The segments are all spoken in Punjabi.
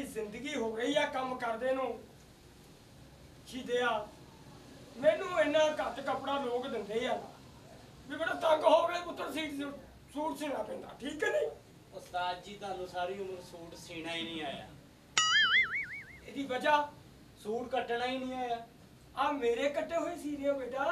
जिंदगी हो गई है काम करदे नूं शिदिया मैनू इन्ना घट कपड़ा लोग दिंदे आ भी बड़ा तंग हो गए पुत्र सूट सीना पैंदा ठीक है नहीं उस्ताद जी तुहानू सारी उम्र सूट सीना ही नहीं आया इहदी वजह सूट कटना ही नहीं आया आ मेरे कट्टे हुए सी रहे हो बेटा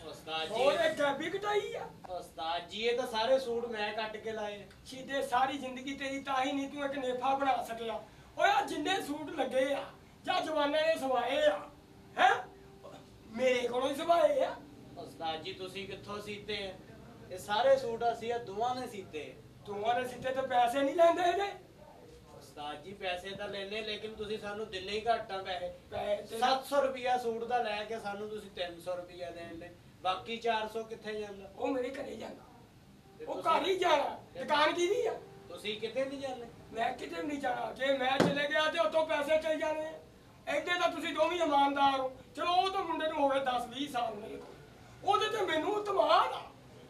उस्ताद जी और एक गैबी कटाई है उस्ताद जी ये तो सारे सूट मैं कट के लाए शिदे सारी जिंदगी तेरी ताही नहीं तू एक नेफा बना सकिया ओए आ जिन्ने सूट लगे आ जा जवाना ने सवाए आ हैं मेरे कोलों ही सवाए आ उस्ताद जी तुसी कित्थों सीते हैं ये सारे सूट असी दोवां ने सीते तुम्हारे सीते तो पैसे नहीं लेंदे ने उस्ताद जी पैसे तो लेने लेकिन तुसी सानू दिने ही घट आ पैसे पैसे 700 रुपया सूट दा लैके सानू तुसी 300 रुपया देन दे बाकी 400 कित्थे जांदा ਉਹ ਮੇਰੇ ਘਰੇ ਜਾਂਦਾ ਉਹ ਘਰ ਹੀ ਜਾਣਾ ਦੁਕਾਨ ਕੀ ਦੀ ਆ तुसी किते नहीं जाने ਮੈਂ ਕਿਤੇ ਵੀ ਨਹੀਂ ਜਾਣਾ ਜੇ ਮੈਂ ਚਲੇ ਗਿਆ ਤੇ ਉੱਥੋਂ ਪੈਸੇ ਚਲ ਜਾਣੇ ਐਡੇ ਤਾਂ ਤੁਸੀਂ ਦੋਵੇਂ ਇਮਾਨਦਾਰ ਹੋ ਚਲੋ ਉਹ ਤਾਂ ਮੁੰਡੇ ਨੂੰ ਹੋ ਗਏ 10 20 ਸਾਲ ਮੇਰੇ ਕੋਲ ਉਹਦੇ ਤੇ ਮੈਨੂੰ ਇਤਮਾਦ ਆ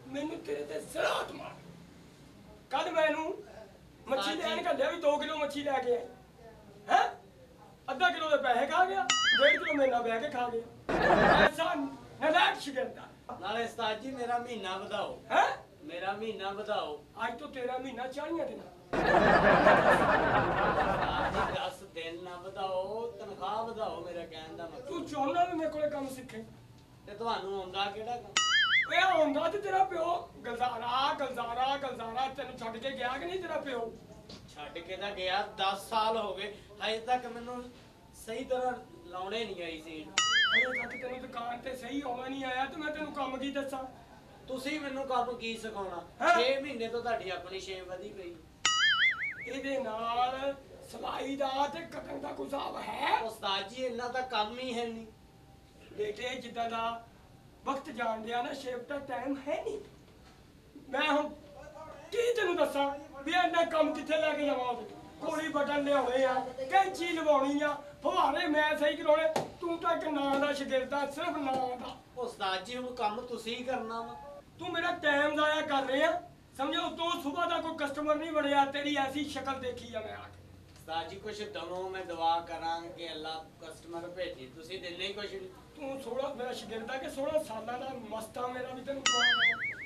ਮੈਨੂੰ ਤੇਰੇ ਤੇ ਸਿਰਾ ਇਤਮਾਦ ਕੱਲ ਮੈਨੂੰ ਮੱਛੀ ਲੈਣ ਘੱਲਿਆ ਵੀ 2 ਕਿਲੋ ਮੱਛੀ ਲੈ ਕੇ ਹੈ ਅੱਧਾ ਕਿਲੋ ਦੇ ਪੈਸੇ ਖਾ ਗਿਆ 1.5 ਕਿਲੋ ਮੇਰੇ ਨਾਲ ਬਹਿ ਕੇ ਖਾ ਗਿਆ ਐਸਾ ਨਲਾਇਕ ਸ਼ਿਕੰਦਾ नाले उस्ताद जी मेरा महीना बताओ है मेरा महीना बताओ आज तो तेरा महीना 40 दिन उस्ताद जी 10 दिन ना बताओ तनख्वाह बताओ मेरा कहने दा तू मतलब चाहना भी मेरे को काम सीखे ते तुहानू आउंदा केड़ा काम ਓਏ ਆਉਂਦਾ ਤੇ ਤੇਰਾ ਪਿਓ ਗਲਜ਼ਾਰਾ ਤੈਨੂੰ ਛੱਡ ਕੇ ਗਿਆ ਕਿ ਨਹੀਂ ਤੇਰਾ ਪਿਓ ਛੱਡ ਕੇ ਤਾਂ ਗਿਆ 10 ਸਾਲ ਹੋ ਗਏ ਹਜੇ ਤੱਕ ਮੈਨੂੰ ਸਹੀ ਤਰ੍ਹਾਂ ਲਾਉਣੇ ਨਹੀਂ ਆਈ ਸੀ ਅਜੇ ਤੱਕ ਤੈਨੂੰ ਦੁਕਾਨ ਤੇ ਸਹੀ ਆਉਣਾ ਨਹੀਂ ਆਇਆ ਤੇ ਮੈਂ ਤੈਨੂੰ ਕੰਮ ਕੀ ਦੱਸਾਂ ਤੁਸੀਂ ਮੈਨੂੰ ਕੰਮ ਕੀ ਸਿਖਾਉਣਾ ਹੈਂ? 6 ਮਹੀਨੇ ਤੋਂ ਤੁਹਾਡੀ ਆਪਣੀ ਸ਼ੇਪ ਵਧੀ ਪਈ ਇਹਦੇ ਨਾਲ ਸਲਾਈ ਦਾ ਤੇ ਕਟਣ ਦਾ ਕੋਈ ਹਿਸਾਬ ਹੈ ਉਸਤਾਦ ਜੀ ਇੰਨਾ ਤਾਂ ਕੰਮ ਹੀ ਹੈ ਨਹੀਂ ਬੇਟੇ ਜਿੱਦਾਂ ਦਾ ਵਕਤ ਜਾਣ ਡਿਆ ਨਾ ਸ਼ੇਪ ਦਾ ਟਾਈਮ ਹੈ ਨਹੀਂ ਮੈਂ ਹੁਣ ਕੀ ਤੈਨੂੰ ਦੱਸਾਂ ਵੀ ਇੰਨਾ ਕੰਮ ਕਿੱਥੇ ਲੈ ਕੇ ਜਾਵਾਂ ਕੋਲੀ ਬਟਨ ਲਿਆਉਣੇ ਆ ਕੈਂਚੀ ਲਵਾਉਣੀ ਆ ਫਵਾਰੇ ਮੈਂ ਸਹੀ ਕਰਾਉਣੇ ਤੂੰ ਤਾਂ ਇੱਕ ਨਾਂ ਦਾ ਸ਼ਾਗਿਰਦ ਆ ਸਿਰਫ ਨਾਂ ਦਾ ਉਸਤਾਦ ਜੀ ਹੁਣ ਕੰਮ ਤੁਸੀਂ ਹੀ ਕਰਨਾ ਵਾ ਤੂੰ ਮੇਰਾ ਟਾਈਮ ਜ਼ਾਇਆ ਕਰ ਰਿਹਾ ਸਮਝੋ ਤੂੰ ਸਵੇਰ ਦਾ ਕੋਈ ਕਸਟਮਰ ਨਹੀਂ ਬਣਿਆ ਤੇਰੀ ਐਸੀ ਸ਼ਕਲ ਦੇਖੀ ਆ ਮੈਂ ਆ ਕੇ ਉਸਤਾਦ ਜੀ ਕੁਛ ਦਵੋ ਮੈਂ ਦੁਆ ਕਰਾਂ ਕਿ ਅੱਲਾ ਕਸਟਮਰ ਭੇਜੇ ਤੁਸੀਂ ਦਿੰਦੇ ਹੀ ਕੁਛ ਨਹੀਂ ਤੂੰ 16 ਮੇਰਾ ਸ਼ਾਗਿਰਦ ਆ ਕਿ 16 ਸਾਲਾਂ ਦਾ ਮਸਤਾ ਮੇਰਾ ਵੀ ਤੈਨੂੰ ਦਵਾ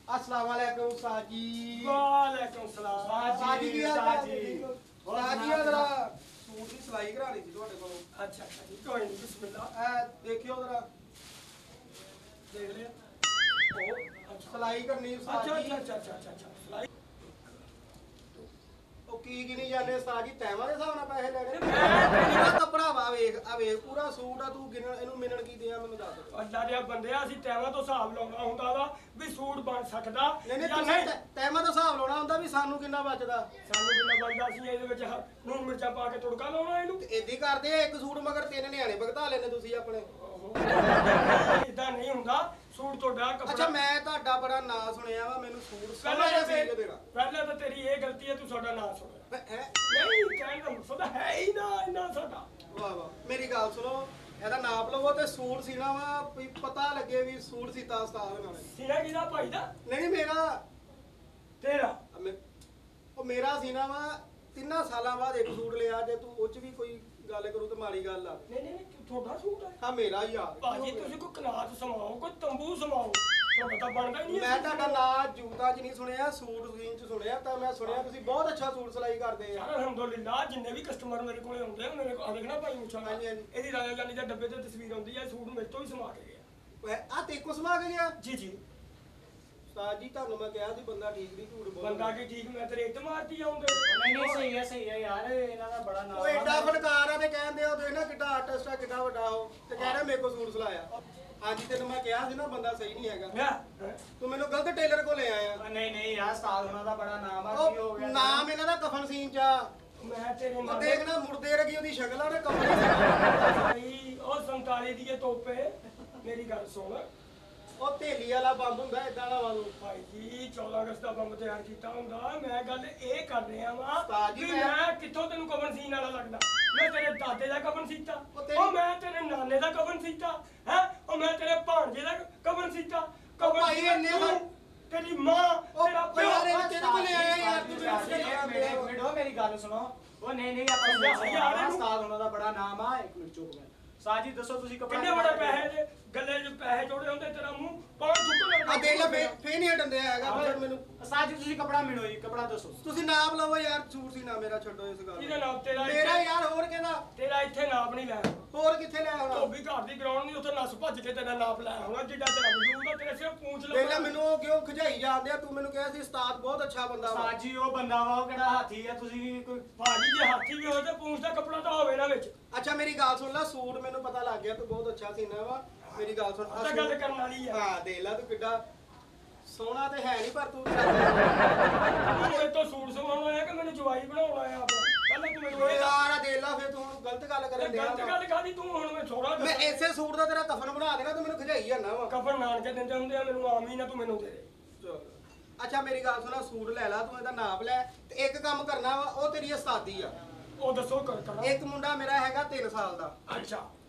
अस्सलाम वालेकुम उस्ताद जी। वालेकुम सलाम उस्ताद जी की हाल है जी? उस्ताद जी जरा सूट की सिलाई करानी थी ਤੁਹਾਡੇ ਕੋਲੋਂ। अच्छा अच्छा जी कोई नहीं बिस्मिल्लाह देखियो जरा देख लिया ओ सिलाई करनी उस्ताद अच्छा जी। अच्छा अच्छा अच्छा अच्छा सिलाई ਉਹ ਕੀ ਗਿਣੀ ਜਾਂਦੇ ਉਸਤਾਦ ਜੀ ਟਾਈਮਾਂ ਦੇ ਹਿਸਾਬ ਨਾਲ ਪੈਸੇ ਲੈਣੇ ਮੈਂ ਇਹਦਾ ਕੱਪੜਾ ਵਾ ਵੇਖ ਆ ਵੇਖ ਪੂਰਾ ਸੂਟ ਆ ਤੂੰ ਗਿਣਨ ਇਹਨੂੰ ਮਿਲਣ ਕੀ ਦਿਆਂ ਮੈਨੂੰ ਦੱਸ ਅੱਲਾ ਦੇ ਬੰਦਿਆ ਅਸੀਂ ਟਾਈਮਾਂ ਤੋਂ ਹਿਸਾਬ ਲਾਉਣਾ ਹੁੰਦਾ ਵਾ ਵੀ ਸੂਟ ਬਣ ਸਕਦਾ ਨਹੀਂ ਨਹੀਂ ਜਾਂ ਤੁਸੀਂ ਟਾਈਮਾਂ ਦਾ ਹਿਸਾਬ ਲਾਉਣਾ ਹੁੰਦਾ ਵੀ ਸਾਨੂੰ ਕਿੰਨਾ ਬਚਦਾ ਸਾਨੂੰ ਕਿੰਨਾ ਬਣਦਾ ਸੀ ਇਹਦੇ ਵਿੱਚ ਨੂਨ ਮਿਰਚਾਂ ਪਾ ਕੇ ਤੁੜਕਾ ਲਾਉਣਾ ਇਹਨੂੰ ਤੇ ਏਦੀ ਕਰਦੇ ਆ ਇੱਕ ਸੂਟ ਮਗਰ 3 ਨਿਆਣੇ ਭਗਤਾ ਲੈਣੇ ਤੁਸੀਂ ਆਪਣੇ। ਇਦਾਂ ਨਹੀਂ ਹੁੰਦਾ ਸੂਟ ਤੁਹਾਡਾ ਅੱਛਾ ਕੱਪੜਾ ਮੈਂ ਤੁਹਾਡਾ ਬੜਾ ਨਾਂ ਸੁਣਿਆ ਵਾ ਮੈਨੂੰ ਸੂਟ ਪਹਿਲਾਂ ਸਮਝ ਤਾਂ ਆ ਸੀ ਦੇਣਾ ਪਹਿਲਾਂ ਤਾਂ ਤੇਰੀ ਇਹ ਗਲਤੀ ਹੈ ਤੂੰ ਸਾਡਾ ਨਾਂ ਸੁਣਿਆ ਹੈਂ? ਨਹੀਂ ਕਹਿਣ ਦਾ ਮਕਸਦ ਹੈ ਹੀ ਨਾ ਇੰਨਾ ਸਾਡਾ ਵਾਹ ਵਾਹ ਮੇਰੀ ਗੱਲ ਸੁਣੋ ਇਹਦਾ ਨਾਪ ਲਵੋ ਤੇ ਸੂਟ ਸੀਣਾ ਵਾ ਵੀ ਪਤਾ ਲੱਗੇ ਵੀ ਸੂਟ ਸੀਤਾ ਉਸਤਾਦ ਨਾਲ। ਸੀਨਾ ਕਿਹਦਾ ਭਾਈ ਦਾ ਨਹੀਂ ਮੇਰਾ ਤੇਰਾ ਉਹ ਮੇਰਾ ਸੀਨਾ ਵਾ 3 ਸਾਲਾਂ ਬਾਅਦ ਇੱਕ ਸੂਟ ਲਿਆ ਜੇ ਤੂੰ ਉਹ ਚ ਵੀ ਕੋਈ ਗੱਲ ਕਰੂ ਤੇ ਮਾੜੀ ਗੱਲ ਆ। ਨਹੀਂ ਨਹੀਂ ਤੁਹਾਡਾ ਸੂਟ ਹੈ ਹਾਂ ਮੇਰਾ ਹੀ ਆ ਭਾਜੀ ਤੁਸੀਂ ਕੋਈ ਕਨਾਤ ਸਮਾਓ ਕੋਈ ਤੰਬੂ ਸਮਾਓ ਤੁਹਾਡਾ ਤਾਂ ਬਣਦਾ ਹੀ ਨਹੀਂ ਮੈਂ ਤੁਹਾਡਾ ਨਾਂ ਜੂਤਾ 'ਚ ਨਹੀਂ ਸੁਣਿਆ ਸੂਟ ਸੀਨ 'ਚ ਸੁਣਿਆ ਤਾਂ ਮੈਂ ਸੁਣਿਆ ਤੁਸੀਂ ਬਹੁਤ ਅੱਛਾ ਸੂਟ ਸਿਲਾਈ ਕਰਦੇ ਆ। ਯਾਰ ਅਲਹਮਦੁਲਿਲਾ ਜਿੰਨੇ ਵੀ ਕਸਟਮਰ ਮੇਰੇ ਕੋਲੇ ਆਉਂਦੇ ਆ ਮੇਰੇ ਕੋਲ ਦੇਖਣਾ ਭਾਈ ਮੁੱਛਾਂ ਹਾਂਜੀ, ਹਾਂਜੀ। ਇਹਦੀ ਰਾਜਾ ਜਾਨੀ ਦੇ ਡੱਬੇ ਤੇ ਤਸਵੀਰ ਆਉਂਦੀ ਹੈ ਸੂਟ ਮੇਰੇ ਤੋਂ ਹੀ ਸਮਾ ਕੇ ਗਿਆ ਆ ਤੇ ਕੋ ਸਮਾ ਕੇ ਗਿਆ ਜੀ ਜੀ ਉਸਤਾਦ ਜੀ ਤੁਹਾਨੂੰ ਮੈਂ ਕਿਹਾ ਸੀ ਬੰਦਾ ਠੀਕ ਨਹੀਂ ਝੂਠ ਬੋਲਦਾ। ਬੰਦਾ ਕੀ ਠੀਕ ਮੈਂ ਤੇਰੇ ਇੱਟ ਮਾਰਤੀ ਆਉਂਦੇ ਨਹੀਂ ਸਹੀ ਹੈ ਯਾਰ ਇਹਨਾਂ ਦਾ ਬੜਾ ਨਾਮ ਉਹ ਐਡਾ ਫਨਕਾਰ ਆ ਤੇ ਕਹਿੰਦੇ ਉਹ ਦੇਖ ਨਾ ਕਿੱਡਾ ਆਰਟਿਸਟ ਆ ਕਿੱਡਾ ਵੱਡਾ ਉਹ ਤੇ ਕਹਿ ਰਿਹਾ ਮੇਰੇ ਕੋਲ ਸੂਟ ਸਿਲਾਇਆ। ਹਾਂਜੀ ਤੈਨੂੰ ਮੈਂ ਕਿਹਾ ਸੀ ਨਾ ਬੰਦਾ ਸਹੀ ਨਹੀਂ ਹੈਗਾ ਤੂੰ ਮੈਨੂੰ ਗਲਤ ਟੇਲਰ ਕੋਲ ਲੈ ਆਇਆ। ਨਹੀਂ ਯਾਰ ਉਸਤਾਦ ਉਹਨਾਂ ਦਾ ਬੜਾ ਨਾਮ ਆ ਕੀ ਹੋ ਉਹ ਗਿਆ ਨਾਮ ਇਹਨਾਂ ਦਾ ਕਫਨ ਸੀਨ ਚ ਆ। ਮੈਂ ਤੇਰੇ ਉਹ ਦੇਖ ਨਾ ਮੁਰਦੇ ਰਗੀ ਉਹਦੀ ਸ਼ਕਲ ਆ ਨਾ ਕਫਨ ਭਾਈ ਉਹ 47 ਦੀ ਇਹ ਤੋਪੇ ਮੇਰੀ ਗੱਲ ਸੁਣ ਉਹ ਢੇਲੀ ਵਾਲਾ ਬੰਬ ਹੁੰਦਾ ਏਦਾਂ ਦਾ ਵਾਲੂ। ਭਾਈ ਜੀ 14 ਅਗਸਤ ਦਾ ਬੰਬ ਤਿਆਰ ਕੀਤਾ ਹੁੰਦਾ ਮੈਂ ਗੱਲ ਇਹ ਕਰ ਰਿਹਾ ਵਾਂ ਉਸਤਾਦ ਜੀ, ਵੀ ਮੈਂ- ਮੈਂ ਕਿੱਥੋਂ ਤੈਨੂੰ ਕਵਨ ਸੀਨ ਵਾਲਾ ਲੱਗਦਾ ਮੈਂ ਤੇਰੇ ਦਾਦੇ ਦਾ ਕਵਨ ਸੀਤਾ ਉਹ ਉਹ ਮੈਂ ਤੇਰੇ ਨਾਨੇ ਦਾ ਕਵਨ ਸੀਤਾ ਹੈ ਉਹ ਮੈਂ ਤੇਰੇ ਭਾਣਜੇ ਦਾ ਕਵਨ ਸੀਤਾ ਕਵਨ ਭਾਈ ਸੀਤਾ ਇੰਨੇ ਤੂੰ, ਤੇਰੀ ਮਾਂ ਤੇਰਾ ਉਹ ਯਾਰ ਇਹ ਪਿਓ ਤੇਰੇ ਕੋਲ ਲੈ ਆਇਆ ਯਾਰ ਤੂੰ ਮੇਰੀ ਗੱਲ ਸੁਣੋ ਉਹ ਨਹੀਂ ਆਪਾਂ ਯਾਰ ਉਸਤਾਦ ਉਹਨਾਂ ਦਾ ਬੜਾ ਨਾਮ ਆ। ਇੱਕ ਮਿੰਟ ਚੁੱਪ ਕਰ। ਉਸਤਾਦ ਜੀ ਦੱਸੋ ਤੁਸੀਂ ਕੱਪੜਾ ਕਿੰਨੇ ਬੜੇ ਪੈਸੇ ਦੇ ਗੱਲੇ 'ਚ ਪੈਸੇ ਜੋੜੇ ਹੁੰਦੇ ਤੇਰਾ ਮੂੰਹ ਪਾਣ ਚੁੱਕ ਆ ਦੇਖ ਲੈ ਫੇ ਨਹੀਂ ਹਟੰਦੇ ਹੈਗਾ ਫਿਰ ਮੈਨੂੰ। ਉਸਤਾਦ ਜੀ ਤੁਸੀਂ ਕੱਪੜਾ ਮਿਲੋ ਜੀ, ਕੱਪੜਾ ਦੱਸੋ। ਤੁਸੀਂ ਨਾਪ ਲਵੋ ਯਾਰ, ਸੂਟ ਸੀ ਨਾ ਮੇਰਾ, ਛੱਡੋ ਇਸ ਗੱਲ ਇਹਦਾ ਨਾਪ ਤੇਰਾ ਮੇਰਾ ਯਾਰ, ਹੋਰ ਕਿਹਦਾ? ਤੇਰਾ ਇੱਥੇ ਨਾਪ ਨਹੀਂ ਲੈ ਹੋਰ ਕਿੱਥੇ ਲੈ ਆਉਣਾ? ਧੋਬੀ ਘਰ ਦੀ ਗਰਾਊਂਡ ਨਹੀਂ ਉੱਥੇ ਨਸ ਭੱਜ ਕੇ ਤੇਰਾ ਨਾਪ ਲੈ ਆਉਣਾ ਜਿੱਡਾ ਤੇਰਾ ਵਜੂਦ ਆ ਤੇਰੇ ਸਿਰ ਪੂੰਛ ਦੇਖ ਲੈ ਮੈਨੂੰ ਉਹ ਕਿਉਂ ਖਜਾਈ ਜਾਂਦੇ ਆ। ਤੂੰ ਮੈਨੂੰ ਕਿਹਾ ਸੀ ਉਸਤਾਦ ਬਹੁਤ ਅੱਛਾ ਬੰਦਾ ਵਾ। ਉਸਤਾਦ ਜੀ ਉਹ ਬੰਦਾ ਵਾ, ਉਹ ਕਿਹੜਾ ਹਾਥੀ ਆ? ਤੁਸੀਂ ਕੋਈ ਭਾਜੀ ਜੇ ਹਾਥੀ ਵੀ ਹੋਵੇ ਤੇ ਪੂੰਛ ਦਾ ਕੱਪੜਾ ਤਾਂ ਹੋਵੇ ਨਾ ਵਿੱਚ। ਅੱਛਾ ਮੇਰੀ ਗੱਲ ਸੁਣ ਲੈ, ਸੂਟ ਮੈਨੂੰ ਪਤਾ ਲੱਗ ਗਿਆ ਤੂੰ ਬਹੁਤ ਅੱਛਾ ਸੀਨਾ ਵਾ। ਮੇਰੀ ਗੱਲ ਸੁਣ, ਤਾਂ ਗੱਲ ਕਰਨ ਵਾਲੀ ਆ। ਹਾਂ ਦੇਖ ਲੈ ਤੂੰ ਕਿੱਡਾ ਸੋਹਣਾ ਤੇ ਹੈ ਨਹੀਂ, ਪਰ ਤੂੰ ਤੂੰ ਇਹ ਤੋਂ ਸੂਟ ਸਵਾਉਣ ਆਇਆ ਕਿ ਮੈਨੂੰ ਜਵਾਈ ਬਣਾਉਣ ਆਇਆ ਆਪਣਾ? ਪਹਿਲਾਂ ਤੂੰ ਮੈਨੂੰ ਇਹ ਦੱਸ। ਯਾਰ ਆ ਦੇਖ ਲੈ, ਫੇਰ ਤੂੰ ਹੁਣ ਗਲਤ ਗੱਲ ਕਰਨ ਡਿਆ ਗਲਤ ਵਾ। ਗੱਲ ਕਾਦੀ ਤੂੰ ਹੁਣ ਮੈਂ ਛੋੜਾ ਮੈਂ ਇਸੇ ਸੂਟ ਦਾ ਤੇਰਾ ਕਫਨ ਬਣਾ ਦੇਣਾ, ਤੂੰ ਮੈਨੂੰ ਖਜਾਈ ਜਾਂਦਾ ਵਾ। ਕਫਨ ਨਾਨਕੇ ਦਿੰਦੇ ਹੁੰਦੇ ਆ ਮੈਨੂੰ, ਆਮ ਹੀ ਨਾ ਤੂੰ ਮੈਨੂੰ ਦੇ ਦੇ। ਚਲੋ। ਅੱਛਾ ਮੇਰੀ ਗੱਲ ਸੁਣਾ, ਸੂਟ ਲੈ ਲਾ ਤੂੰ, ਇਹਦਾ ਨਾਪ ਲੈ ਤੇ ਇੱਕ ਕੰਮ ਕਰਨਾ ਵਾ, ਉਹ ਤੇਰੀ ਉਸਤਾਦੀ ਆ। ਉਹ ਦੱਸੋ ਕਰ ਕਰਾਂ। ਇੱਕ ਮੁੰਡਾ ਮੇਰਾ ਹੈਗਾ 3 ਸਾਲ ਦਾ, ਅੱਛਾ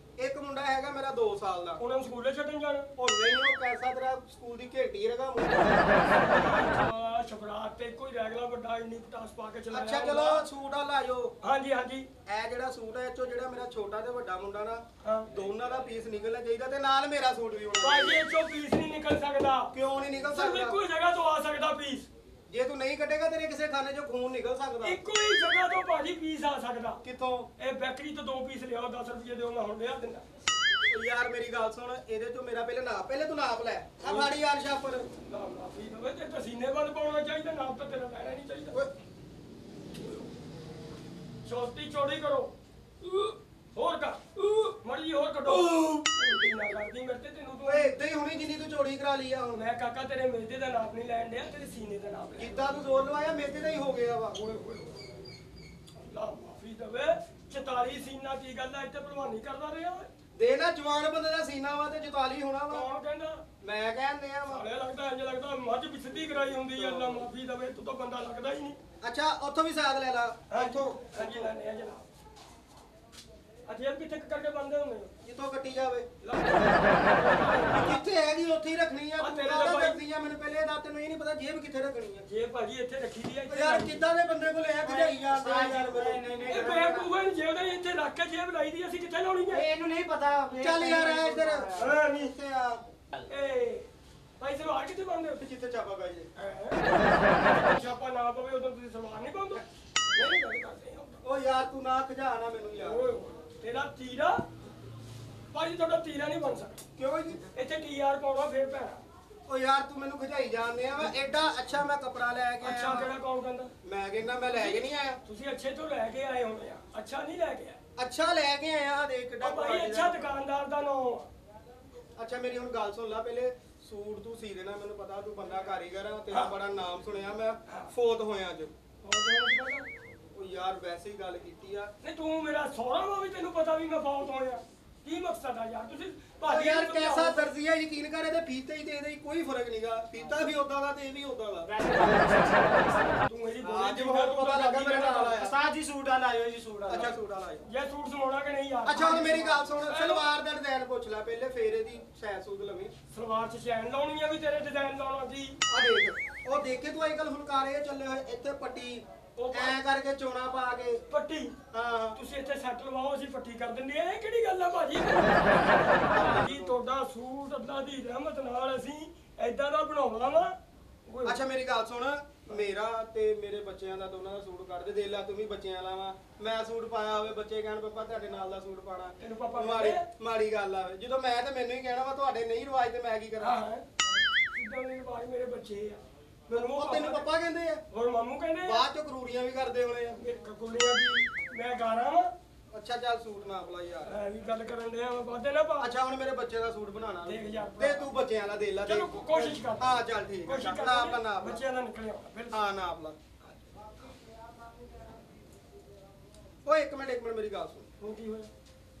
ਇੱਕ ਮੁੰਡਾ ਹੈਗਾ ਮੇਰਾ 2 ਸਾਲ ਦਾ। ਉਹਨਾਂ ਨੂੰ ਸਕੂਲੇ ਛੱਡਣ ਜਾਣਾ? ਉਹ ਨਹੀਂ, ਉਹ ਕੈਸਾ ਤੇਰਾ ਸਕੂਲ ਦੀ ਘੇਟੀ ਰਗਾ ਆ ਸ਼ਬਰਾਤ ਤੇ ਕੋਈ ਰੈਗਲਾ ਵੱਡਾ ਇੰਨੀ ਪਟਾਸ ਪਾ ਕੇ ਚਲਾਇਆ ਅੱਛਾ ਚਲੋ ਸੂਟ ਆ ਲਾ ਜਾਓ। ਹਾਂਜੀ ਹਾਂਜੀ ਇਹ ਜਿਹੜਾ ਸੂਟ ਹੈ ਇਹ ਚੋਂ ਜਿਹੜਾ ਮੇਰਾ ਛੋਟਾ ਤੇ ਵੱਡਾ ਮੁੰਡਾ ਨਾ, ਹਾਂ ਦੋਨਾਂ ਦਾ ਪੀਸ ਨਿਕਲਣਾ ਚਾਹੀਦਾ ਤੇ ਨਾਲ ਮੇਰਾ ਸੂਟ ਵੀ ਹੋਣਾ ਭਾਈ ਚਾਹੀਦਾ। ਇਹ ਚੋਂ ਪੀਸ ਨਹੀਂ ਨਿਕਲ ਸਕਦਾ। ਕਿਉਂ ਨਹੀਂ ਨਿਕਲ ਸਿਰਫ ਸਕਦਾ? ਇੱਕੋ ਹੀ ਜਗ੍ਹਾ ਤੋਂ ਆ ਸਕਦਾ ਪੀਸ। ਜੇ ਤੂੰ ਨਹੀਂ ਕੱਢੇਗਾ ਤੇਰੇ ਕਿਸੇ ਖਾਨੇ ਚੋਂ ਖੂਨ ਨਿਕਲ ਸਕਦਾ। ਇੱਕੋ ਹੀ ਜਗ੍ਹਾ ਤੋਂ ਭਾਜੀ ਪੀਸ ਆ ਸਕਦਾ। ਕਿੱਥੋਂ? ਇਹ ਬੈਕਰੀ ਤੋਂ 2 ਪੀਸ ਲਿਆਓ 10 ਰੁਪਏ ਦਿਓ ਮੈਂ ਹੁਣ ਲਿਆ ਦਿੰਦਾ। ਉਹ ਯਾਰ ਮੇਰੀ ਗੱਲ ਸੁਣ, ਇਹਦੇ ਚੋਂ ਮੇਰਾ ਪਹਿਲੇ ਤੂੰ ਨਾਪ ਲੈ। ਆ ਫਾੜੀ ਯਾਰ ਸ਼ਾਪਰ। ਨਾ ਮਾਫੀ ਦਵੇ ਤੇ ਪਸੀਨੇ ਬੰਦ ਪਾਉਣਾ ਚਾਹੀਦਾ, ਨਾਪ ਤਾਂ ਤੇਰਾ ਲੈਣਾ ਨਹੀਂ ਚਾਹੀਦਾ। ਓਏ ਚੌਥੀ ਚੌੜੀ ਕਰੋ। ਹੋਰ ਕਰ ਮੜੀ ਹੋਰ ਕੱਢੋ। ਉਲਟੀ ਨਾ ਕਰਦੀ ਮੇਰੇ ਤੇ ਤੈਨੂੰ ਤੂੰ। ਓਏ ਇਦਾਂ ਹੀ ਹੁਣੀ ਜਿੰਨੀ ਤੂੰ ਚੋੜੀ ਕਰਾ ਲਈ ਆ ਹੁਣ। ਮੈਂ ਕਾਕਾ ਤੇਰੇ ਮੇਦੇ ਦਾ ਨਾਪ ਨਹੀਂ ਲੈਣ ਡਿਆ, ਤੇਰੇ ਸੀਨੇ ਦਾ ਨਾਪ ਲੈ। ਜਿੱਦਾਂ ਤੂੰ ਜ਼ੋਰ ਲਵਾਇਆ ਮੇਤੇ ਦਾ ਹੀ ਹੋ ਗਿਆ ਵਾ। ਓਏ ਓਏ ਅੱਲਾ ਮਾਫੀ ਦਵੇ 44 ਸੀਨਾ ਕੀ ਗੱਲ ਆ? ਇੱਥੇ ਭਲਵਾਨੀ ਕਰਦਾ ਰਿਹਾ ਓਏ। ਦੇ ਨਾ ਜਵਾਨ ਬੰਦੇ ਦਾ ਸੀਨਾ ਵਾ ਤੇ 44 ਹੋਣਾ ਵਾ। ਕੌਣ ਕਹਿੰਦਾ? ਮੈਂ ਕਹਿੰਦੇ ਆ ਵਾ। ਸਾਲੇ ਲੱਗਦਾ ਇੰਜ ਲੱਗਦਾ ਮੱਝ ਵੀ ਸਿੱਧੀ ਕਰਾਈ ਹੁੰਦੀ ਆ। ਅੱਲਾ ਮਾਫੀ ਦਵੇ ਤੂੰ ਤਾਂ ਬੰਦਾ ਲੱਗਦਾ ਹੀ ਨਹੀਂ। ਅੱਛਾ ਉੱਥੋਂ ਵੀ ਸਾਥ ਲੈ ਲਾ। ਉੱਥੋਂ ਹਾਂਜੀ ਲੈਣੇ ਆ ਜਨਾਬ। ਅਜੇਬ ਕਿੱਥੇ ਕਰਕੇ ਬੰਦੇ ਹੁੰਦੇ ਹੋ? ਜਿੱਥੋਂ ਕੱਟੀ ਜਾਵੇ। ਲਓ। ਜਿੱਥੇ ਹੈਗੀ ਉੱਥੇ ਹੀ ਰੱਖਣੀ ਆ। ਆ ਤੂੰ ਤੇਰੇ ਕਾਹਦਾ ਤਾਂ ਭਾਈ- ਕਰਦੀ ਆ ਮੈਨੂੰ ਪਹਿਲੇ ਦਾ, ਤੈਨੂੰ ਇਹ ਨਹੀਂ ਪਤਾ ਜੇਬ ਕਿੱਥੇ ਰੱਖਣੀ ਆ। ਜੇ ਭਾਜੀ ਇੱਥੇ ਰੱਖੀ ਦੀ ਆ ਓ ਇੱਥੇ ਯਾਰ ਲਾਈ। ਕਿੱਦਾਂ ਦੇ ਬੰਦੇ ਕੋਲ ਇਹ ਖਜਾਈ ਜਾਂਦੇ ਆ ਯਾਰ ਨਹੀਂ ਇਹ ਬੇਵਕੂਫਾਂ ਨੂੰ ਜੇਬ ਦੇ ਇੱਥੇ ਰੱਖ ਕੇ ਜੇਬ ਲਾਈ ਦੀ ਅਸੀਂ ਕਿੱਥੇ ਲਾਉਣੀ ਹੈ? ਇਹਨੂੰ ਨਹੀਂ ਪਤਾ। ਚੱਲ ਯਾਰ ਆ ਇੱਧਰ। ਹਾਂ ਨਹੀਂ ਇੱਥੇ ਆ ਏ ਭਾਈ ਸਲਵਾਰ ਕਿੱਥੇ ਪਾਉਂਦੇ ਹੋ? ਜਿੱਥੇ ਚਾਪਾ ਪੈ ਜੇ। ਛਾਪਾ ਨਾ ਪਵੇ ਉਦੋਂ ਤੁਸੀਂ ਸਲਵਾਰ ਨਹੀਂ ਪਾਉਂਦੇ? ਨਹੀਂ ਗੱਲ ਕਰਦੇ ਆ। ਓ ਯਾਰ ਤੂੰ ਨਾ ਖਜਾ ਨਾ ਮੈਨੂੰ ਯਾਰ। ਓਏ ਹੋਏ, ਤੇਰਾ ਤੀਰਾ ਭਾਜੀ ਤੁਹਾਡਾ ਤੀਰਾ ਨਹੀਂ ਬਣ ਸਕਦਾ। ਕਿਉਂ ਜੀ? ਇੱਥੇ TR ਪਾਉਣਾ ਫੇਰ ਪੈਣਾ। ਓ ਯਾਰ ਤੂੰ ਮੈਨੂੰ ਖਜਾਈ ਜਾਂਦੇ ਆ ਵਾ। ਐਡਾ ਅੱਛਾ ਮੈਂ ਕੱਪੜਾ ਲੈ ਕੇ ਅੱਛਾ ਆਇਆ। ਕਿਹੜਾ ਕੌਣ ਕਹਿੰਦਾ? ਮੈਂ ਕਹਿੰਦਾ ਮੈਂ ਲੈ ਕੇ ਨਹੀਂ ਆਇਆ। ਤੁਸੀਂ ਅੱਛੇ ਤੋਂ ਲੈ ਕੇ ਆਏ ਹੋਣੇ ਆ, ਅੱਛਾ ਨਹੀਂ ਲੈ ਕੇ ਆਏ। ਅੱਛਾ ਲੈ ਕੇ ਆਇਆ ਆ ਦੇਖ ਕਿੱਡਾ ਉਹ ਭਾਈ quality ਅੱਛਾ ਦਾ। ਦੁਕਾਨਦਾਰ ਦਾ ਨਾਮ ਆ। ਅੱਛਾ ਮੇਰੀ ਹੁਣ ਗੱਲ ਸੁਣ ਲੈ ਪਹਿਲੇ। ਸੂਟ ਤੂੰ ਸੀ ਦੇਣਾ, ਮੈਨੂੰ ਪਤਾ ਤੂੰ ਬੰਦਾ ਕਾਰੀਗਰ ਆ, ਤੇਰਾ ਬੜਾ ਨਾਮ ਸੁਣਿਆ ਮੈਂ। ਫੋਤ ਹੋਇਆ ਅੱਜ। ਹੋਰ ਕੌਣ ਕਹਿੰਦਾ? ਉਹ ਯਾਰ ਵੈਸੇ ਹੀ ਗੱਲ ਕੀਤੀ ਆ। ਨਹੀਂ ਤੂੰ ਮੇਰਾ ਸਹੁਰਾ ਵਾ ਵੀ ਤੈਨੂੰ ਪਤਾ ਵੀ ਮੈਂ ਫੌਤ ਹੋਇਆ। ਕੀ ਮਕਸਦ ਆ ਯਾਰ? ਤੁਸੀਂ ਓ ਭਾਜੀ ਯਾਰ ਨੂੰ ਕੈਸਾ ਸਮਝਾਓ। ਦਰਜੀ ਆ, ਯਕੀਨ ਕਰ ਇਹਦੇ ਫੀਤੇ ਹੀ ਤੇ ਇਹਦੇ ਹੀ ਕੋਈ ਫਰਕ ਨਹੀਂਗਾ। ਫੀਤਾ ਵੀ ਉਦਾਂ ਦਾ ਤੇ ਇਹ ਵੀ ਉਦਾਂ ਦਾ। ਤੂੰ ਮੇਰੀ ਹਾਂ, ਬੋਲੀ ਅੱਜ ਬਹੁਤ ਪਤਾ ਲੱਗਾ ਮੇਰੇ ਨਾਲ ਆਇਆ। ਉਸਤਾਦ ਜੀ ਸੂਟ ਆ ਲਾਇਓ ਜੀ, ਸੂਟ ਆ ਅੱਛਾ ਸੂਟ ਵਾਲਾ ਆਇਆ। ਜੇ ਸੂਟ ਸਮਾਉਣਾ ਕਿ ਨਹੀਂ ਯਾਰ? ਅੱਛਾ ਹੁਣ ਮੇਰੀ ਗੱਲ ਸੁਣ, ਸਲਵਾਰ ਦਾ ਡਿਜ਼ਾਈਨ ਪੁੱਛ ਲੈ ਪਹਿਲੇ, ਫੇਰ ਇਹਦੀ ਸੈਨ ਸੂਦ ਲਵੀਂ। ਸਲਵਾਰ 'ਚ ਚੈਨ ਲਾਉਣੀ ਆ ਵੀ ਤੇਰੇ ਡਿਜ਼ਾਈਨ ਲਾਉਣਾ ਜੀ। ਆ ਦੇਖ, ਉਹ ਦੇਖ ਕੇ ਤੂੰ ਅੱਜ ਕੱਲ ਫੁਲਕਾਰੇ ਚੱਲੇ ਹੋਏ, ਇੱਥੇ ਪੱਟੀ ਐ ਕਰਕੇ ਚੋਣਾ ਪਾ ਕੇ। ਪੱਟੀ ਹਾਂ ਤੁਸੀਂ ਇੱਥੇ ਸੈੱਟ ਲਵਾਓ, ਅਸੀਂ ਪੱਟੀ ਕਰ ਦਿੰਦੇ ਆ। ਇਹ ਕਿਹੜੀ ਗੱਲ ਆ ਭਾਜੀ? ਭਾਜੀ ਤੁਹਾਡਾ ਸੂਟ ਅੱਲਾ ਦੀ ਰਹਿਮਤ ਨਾਲ ਅਸੀਂ ਐਦਾਂ ਦਾ ਬਣਾਉਣਾ ਵਾ। ਓਏ ਅੱਛਾ ਮੇਰੀ ਗੱਲ ਸੁਣ, ਮੇਰਾ ਤੇ ਮੇਰੇ ਬੱਚਿਆਂ ਦਾ ਦੋਨਾਂ ਦਾ ਸੂਟ ਕੱਢ ਦੇ। ਦੇਖ ਲੈ ਤੂੰ ਵੀ ਬੱਚਿਆਂ ਵਾਲਾ ਵਾ। ਮੈਂ ਸੂਟ ਪਾਇਆ ਹੋਵੇ, ਬੱਚੇ ਕਹਿਣ ਪਾਪਾ ਤੁਹਾਡੇ ਨਾਲ ਦਾ ਸੂਟ ਪਾਣਾ। ਤੈਨੂੰ ਪਾਪਾ ਮਾੜੀ ਕਹਿੰਦੇ? ਮਾੜੀ ਗੱਲ ਆ। ਜਦੋਂ ਮੈਂ ਤੇ ਮੈਨੂੰ ਹੀ ਕਹਿਣਾ ਵਾ ਤੁਹਾਡੇ ਨਹੀਂ ਰਿਵਾਜ ਤੇ ਮੈਂ ਕੀ ਕਰਾਂ। ਹਾਂ ਸਿੱਧਾ ਮੇਰੇ ਬਾਈ ਮੇਰੇ ਬੱਚੇ ਆ। ਮੈਨੂੰ ਉਹ ਤੈਨੂੰ ਪਪਾ ਕਹਿੰਦੇ ਆ, ਹੋਰ ਮਾਮੂ ਕਹਿੰਦੇ ਆ। ਬਾਅਦ ਚ ਕਰੂਰੀਆਂ ਵੀ ਕਰਦੇ ਹੋਣੇ ਆ। ਇਹ ਕਕੁਲੀਆਂ ਦੀ ਮੈਂ ਗਾਣਾ ਵਾ। ਅੱਛਾ ਚੱਲ ਸੂਟ ਨਾ ਪਲਾ ਯਾਰ। ਐ ਵੀ ਗੱਲ ਕਰਨ ਡਿਆ ਵਾ, ਵਾਧੇ ਨਾ ਪਾ। ਅੱਛਾ ਹੁਣ ਮੇਰੇ ਬੱਚੇ ਦਾ ਸੂਟ ਬਣਾਣਾ ਦੇਖ ਯਾਰ। ਤੇ ਤੂੰ ਬੱਚਿਆਂ ਵਾਲਾ ਦੇ ਲੈ। ਚਲੋ ਕੋਸ਼ਿਸ਼ ਕਰ। ਹਾਂ ਚੱਲ ਠੀਕ ਹੈ। ਕੋਸ਼ਿਸ਼ ਕਰ ਨਾ ਆਪਣਾ ਨਾ ਆਪਣਾ। ਬੱਚਿਆਂ ਦਾ ਨਿਕਲਿਆ ਫਿਰ। ਹਾਂ ਨਾ ਆਪਣਾ। ਓਏ ਇੱਕ ਮਿੰਟ ਮੇਰੀ ਗੱਲ ਸੁਣ। ਹੁਣ ਕੀ ਹੋਇਆ?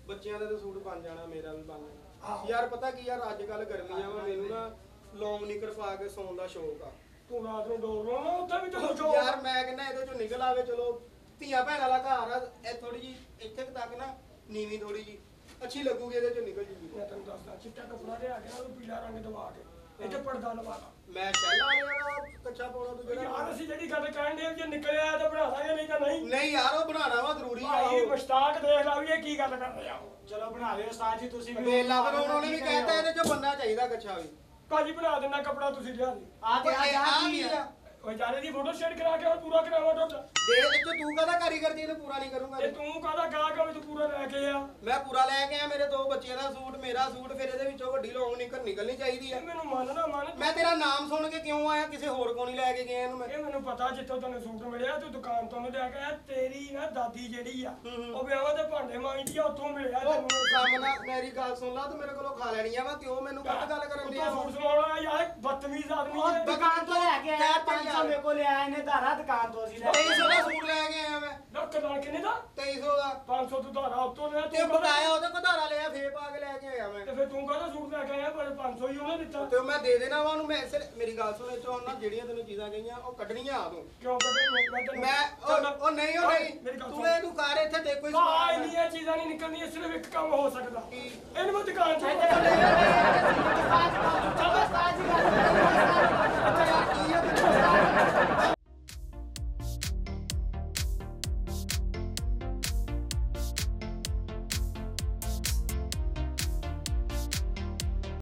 ਬੱਚਿਆਂ ਦਾ ਤਾਂ ਸੂਟ ਬਣ ਜਾਣਾ, ਮੇਰਾ ਵੀ ਬਣ ਜਾਣਾ। ਆਹੋ। ਯਾਰ ਪਤਾ ਕੀ ਯਾਰ, ਅੱਜ ਕੱਲ ਗਰਮੀਆਂ ਵਾ, ਮੈਨੂੰ ਨਾ ਲੌਂਗ ਨਿਕਰ ਪਾ ਕੇ ਸੌਣ ਦਾ ਸ਼ੌਕ ਆ। ਤੂੰ ਰਾਤ ਨੂੰ ਡੋਰ ਲਾਉਣਾ ਉੱਥੇ ਵੀ ਤੈਨੂੰ ਜੋ ਯਾਰ ਮੈਂ ਕਹਿੰਦਾ ਇਹਦੇ ਚੋਂ ਨਿਕਲ ਆਵੇ। ਚਲੋ ਧੀਆਂ ਭੈਣਾਂ ਵਾਲਾ ਘਰ ਆ, ਇਹ ਥੋੜੀ ਜੀ ਇੱਥੇ ਕੁ ਤੱਕ ਨਾ ਨੀਵੀਂ ਥੋੜੀ ਜੀ ਅੱਛੀ ਲੱਗੂਗੀ, ਇਹਦੇ ਚੋਂ ਨਿਕਲ ਜੂਗੀ। ਮੈਂ ਤੈਨੂੰ ਦੱਸਦਾ ਚਿੱਟਾ ਕੱਪੜਾ ਲਿਆ ਕੇ ਨਾ ਉਹਨੂੰ ਪੀਲਾ ਰੰਗ ਦਵਾ ਕੇ ਇੱਥੇ ਪਰਦਾ ਲਵਾ ਲਾ। ਮੈਂ ਸ਼ੈਲ ਵਾਲਾ ਕੱਚਾ ਪਾਉਣਾ ਤੂੰ ਜਿਹੜਾ ਯਾਰ ਅਸੀਂ ਜਿਹੜੀ ਗੱਲ ਕਹਿਣ ਦੇ ਜੇ ਨਿਕਲਿਆ ਤਾਂ ਬਣਾ ਦਾਂਗੇ ਨਹੀਂ ਤਾਂ ਨਹੀਂ। ਨਹੀਂ ਯਾਰ ਉਹ ਬਣਾਉਣਾ ਵਾ ਜ਼ਰੂਰੀ ਆ ਭਾਈ ਉਹ ਮੁਸ਼ਤਾਕ ਦੇਖ ਲਾ ਵੀ ਇਹ ਕੀ ਗੱਲ ਕਰ ਰਿਹਾ ਉਹ। ਚਲੋ ਬਣਾ ਲਿਓ ਉਸਤਾਦ ਜੀ ਤੁਸੀਂ ਵੀ। ਵੇਲਾ ਬਣਾਉਣ ਨੇ ਵੀ ਕਹਿਤਾ ਇਹਦੇ ਚ ਬੰਦਾ ਚਾਹੀਦਾ ਕੱਚਾ ਵੀ ਭਾਜੀ ਬਣਾ ਦੇਣਾ ਕਪੜਾ ਤੁਸੀਂ ਲਿਆ ਦੇ। ਆ ਤੇ ਆ ਜਾ ਕੀ ਆ ਉਹ ਜਾਰੇ ਦੀ ਫੋਟੋ ਸ਼ੇਅਰ ਕਰਾ ਕੇ ਹੁਣ ਪੂਰਾ ਕਰਾਵਾ ਤੁਹਾਡਾ। ਦੇ ਇਹ ਚ ਤੂੰ ਕਾਹਦਾ ਕਾਰੀਗਰ ਜੀ ਇਹਨੂੰ ਪੂਰਾ ਨਹੀਂ ਕਰੂੰਗਾ ਤੇ ਤੂੰ ਕਾਹਦਾ ਗਾਹਕ ਵੀ ਤੂੰ ਪੂਰਾ ਲੈ ਕੇ ਆ। ਮੈਂ ਪੂਰਾ ਲੈ ਕੇ ਆ ਮੇਰੇ 2 ਬੱਚਿਆਂ ਦਾ ਸੂਟ ਮੇਰਾ ਸੂਟ ਫਿਰ ਇਹਦੇ ਵਿੱਚੋਂ ਵੱਡੀ ਲੌਂਗ ਨਿਕਲਣੀ ਚਾਹੀਦੀ ਆ ਇਹ ਮੈਨੂੰ ਮੰਨ ਨਾ ਮੰਨ। ਮੈਂ ਤੇਰਾ ਨਾਮ ਸੁਣ ਕੇ ਕਿਉਂ ਆਇਆ ਕਿਸੇ ਹੋਰ ਕੋਲ ਨਹੀਂ ਲੈ ਕੇ ਗਿਆ ਇਹਨੂੰ ਮੈਂ ਇਹ ਮੈਨੂੰ ਪਤਾ ਜਿੱਥੋਂ ਤੈਨੂੰ ਸੂਟ ਮਿਲਿਆ ਤੂੰ ਦੁਕਾਨ ਤੋਂ ਨਹੀਂ ਲੈ ਕੇ ਆਇਆ। ਤੇਰੀ ਨਾ ਦਾਦੀ ਜਿਹੜੀ ਆ ਉਹ ਵਿਆਹਾਂ ਦੇ ਭਾਂਡੇ ਮਾਂਜਦੀ ਆ ਉੱਥੋਂ ਮਿਲਿਆ ਉਹ ਤੈਨੂੰ। ਸਾਹਮਣਾ ਮੇਰੀ ਗੱਲ ਸੁਣ ਲਾ ਤੂੰ ਮੇਰੇ ਕੋਲੋਂ ਖਾ ਲੈਣੀ ਆ ਵਾ ਕਿਉਂ ਮੈਨੂੰ ਗਲਤ ਗੱਲ ਕਰਨ ਦੀ ਆ ਉੱਥੋਂ ਸੂਟ ਸਵਾਉਣਾ ਯਾਰ ਬਦਤਮੀਜ਼ ਆਦਮੀ ਉਹ ਹੈ। ਦੁਕਾਨ ਤੋਂ ਲੈ ਕੇ ਆਇਆ 500 ਮੇਰੇ ਕੋਲ ਲਿਆ ਇਹਨੇ ਧਾਰਾ ਦੁਕਾਨ ਤੋਂ ਅਸੀਂ ਲੈ ਕੇ 2300 ਦਾ ਸੂਟ ਲੈ ਕੇ ਆਇਆ ਮੈਂ ਲੱਖ ਨਾਲ ਕਿੰਨੇ ਦਾ 2300 ਦਾ 500 ਤੂੰ ਧਾਰਾ ਉੱਤੋਂ ਲਿਆ ਤੇ ਬਕਾਇਆ ਉਹਦੇ ਕੋਲ ਧਾਰਾ ਲਿਆ ਫੇਰ ਪਾ ਕੇ ਲੈ ਕੇ ਆਇਆ ਮੈਂ ਤੇ ਫਿਰ ਤੂੰ ਕਾਹਦਾ ਸੂਟ ਲੈ ਕੇ ਆਇਆ ਪਰ 500 ਹੀ ਉਹਨੇ ਦਿੱਤਾ। ਤੇ ਮੈਂ ਦੇ ਦੇਣਾ ਵਾ ਉਹਨੂੰ ਮੈਂ ਮੇਰੀ ਗੱਲ ਸੁਣ ਚੋਂ ਨਾ ਜਿਹੜੀਆਂ ਤੈਨੂੰ ਚੀਜ਼ਾਂ ਕਹੀਆਂ ਉਹ ਕੱਢਣੀਆਂ ਆ ਤੂੰ ਕਿਉਂ ਕੱਢੇ ਮੈਂ ਤੈਨੂੰ ਮੈਂ ਉਹ ਨਹੀਂ ਉਹ ਨਹੀਂ ਮੇਰੀ ਗੱਲ ਤੂੰ ਇਹਨੂੰ ਕਰ ਇੱਥੇ ਦੇ ਕੋਈ ਭਾਈ ਸਮਾਨ ਨਹੀਂ ਇਹ ਚੀਜ਼ਾਂ ਨਹੀਂ ਨਿਕਲਦੀਆਂ ਸਿਰਫ ਇੱਕ ਕੰਮ ਹੋ ਸਕਦਾ। ਕੀ? ਇਹਨੂੰ ਮੈਂ ਦੁਕਾਨ ਚੋਂ ਇੱਥੇ